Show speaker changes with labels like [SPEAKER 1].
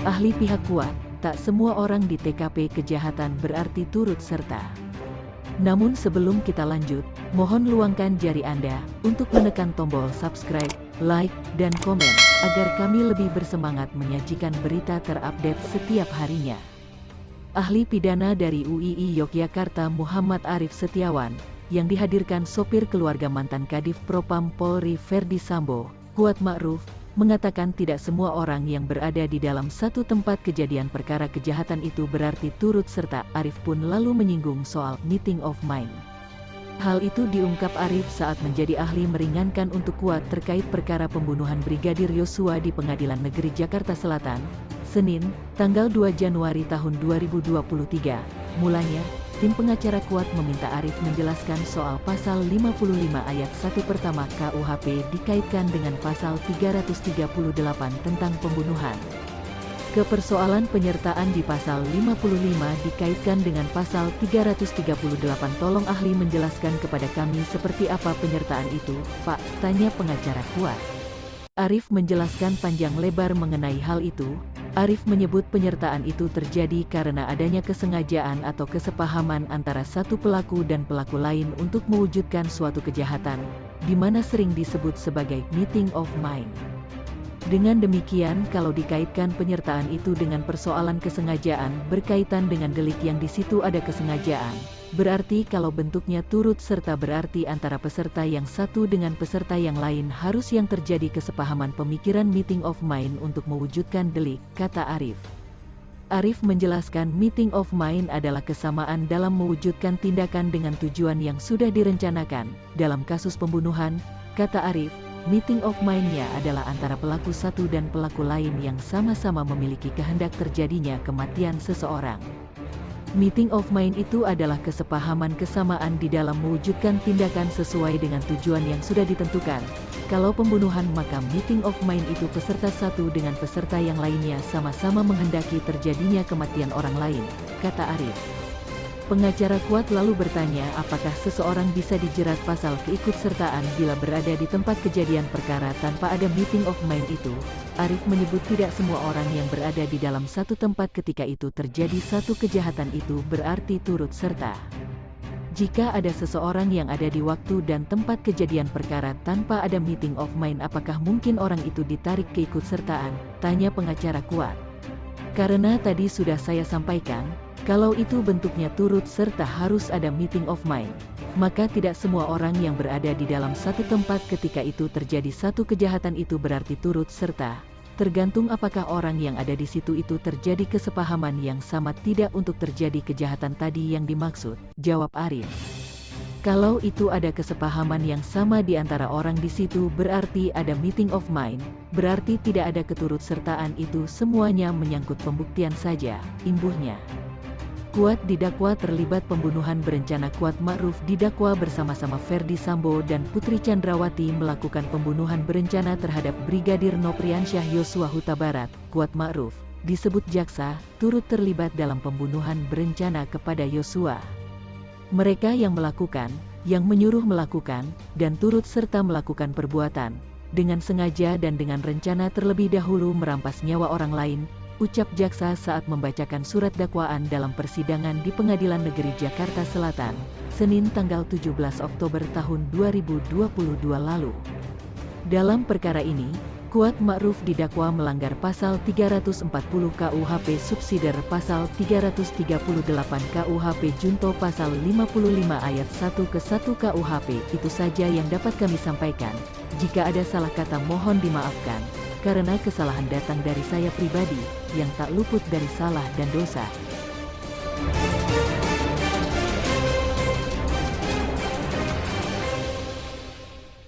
[SPEAKER 1] Ahli pihak Kuat, tak semua orang di TKP kejahatan berarti turut serta. Namun sebelum kita lanjut, mohon luangkan jari Anda untuk menekan tombol subscribe, like, dan komen, agar kami lebih bersemangat menyajikan berita terupdate setiap harinya. Ahli pidana dari UII Yogyakarta Muhammad Arif Setiawan, yang dihadirkan sopir keluarga mantan Kadif Propam Polri Ferdi Sambo, Kuat Ma'ruf, mengatakan tidak semua orang yang berada di dalam satu tempat kejadian perkara kejahatan itu berarti turut serta. Arif pun lalu menyinggung soal meeting of mind. Hal itu diungkap Arif saat menjadi ahli meringankan untuk Kuat terkait perkara pembunuhan Brigadir Yosua di Pengadilan Negeri Jakarta Selatan, Senin, tanggal 2 Januari tahun 2023. Mulanya, tim pengacara Kuat meminta Arif menjelaskan soal pasal 55 ayat 1 pertama KUHP dikaitkan dengan pasal 338 tentang pembunuhan. Kepersoalan penyertaan di pasal 55 dikaitkan dengan pasal 338. Tolong ahli menjelaskan kepada kami seperti apa penyertaan itu, Pak, tanya pengacara Kuat. Arif menjelaskan panjang lebar mengenai hal itu. Arif menyebut penyertaan itu terjadi karena adanya kesengajaan atau kesepahaman antara satu pelaku dan pelaku lain untuk mewujudkan suatu kejahatan, di mana sering disebut sebagai meeting of mind. Dengan demikian, kalau dikaitkan penyertaan itu dengan persoalan kesengajaan berkaitan dengan delik yang di situ ada kesengajaan, berarti kalau bentuknya turut serta berarti antara peserta yang satu dengan peserta yang lain harus yang terjadi kesepahaman pemikiran meeting of mind untuk mewujudkan delik, kata Arif. Arif menjelaskan meeting of mind adalah kesamaan dalam mewujudkan tindakan dengan tujuan yang sudah direncanakan. Dalam kasus pembunuhan, kata Arif, meeting of mind-nya adalah antara pelaku satu dan pelaku lain yang sama-sama memiliki kehendak terjadinya kematian seseorang. Meeting of mind itu adalah kesepahaman kesamaan di dalam mewujudkan tindakan sesuai dengan tujuan yang sudah ditentukan. Kalau pembunuhan, maka meeting of mind itu peserta satu dengan peserta yang lainnya sama-sama menghendaki terjadinya kematian orang lain, kata Arif. Pengacara Kuat lalu bertanya apakah seseorang bisa dijerat pasal keikutsertaan bila berada di tempat kejadian perkara tanpa ada meeting of mind itu. Arif menyebut tidak semua orang yang berada di dalam satu tempat ketika itu terjadi satu kejahatan itu berarti turut serta. Jika ada seseorang yang ada di waktu dan tempat kejadian perkara tanpa ada meeting of mind, apakah mungkin orang itu ditarik keikutsertaan? Tanya pengacara Kuat. Karena tadi sudah saya sampaikan, kalau itu bentuknya turut serta harus ada meeting of mind, maka tidak semua orang yang berada di dalam satu tempat ketika itu terjadi satu kejahatan itu berarti turut serta. Tergantung apakah orang yang ada di situ itu terjadi kesepahaman yang sama tidak untuk terjadi kejahatan tadi yang dimaksud, jawab Arif. Kalau itu ada kesepahaman yang sama di antara orang di situ berarti ada meeting of mind, berarti tidak ada keturutsertaan, itu semuanya menyangkut pembuktian saja, imbuhnya. Kuat didakwa terlibat pembunuhan berencana. Kuat Ma'ruf didakwa bersama-sama Ferdi Sambo dan Putri Chandrawati melakukan pembunuhan berencana terhadap Brigadir Nopriansyah Yosua Huta Barat. Kuat Ma'ruf disebut jaksa turut terlibat dalam pembunuhan berencana kepada Yosua. Mereka yang melakukan, yang menyuruh melakukan, dan turut serta melakukan perbuatan dengan sengaja dan dengan rencana terlebih dahulu merampas nyawa orang lain, ucap jaksa saat membacakan surat dakwaan dalam persidangan di Pengadilan Negeri Jakarta Selatan, Senin tanggal 17 Oktober tahun 2022 lalu. Dalam perkara ini, Kuat Ma'ruf didakwa melanggar pasal 340 KUHP subsidiar, pasal 338 KUHP junto pasal 55 ayat 1 ke 1 KUHP. Itu saja yang dapat kami sampaikan. Jika ada salah kata mohon dimaafkan, karena kesalahan datang dari saya pribadi, yang tak luput dari salah dan dosa.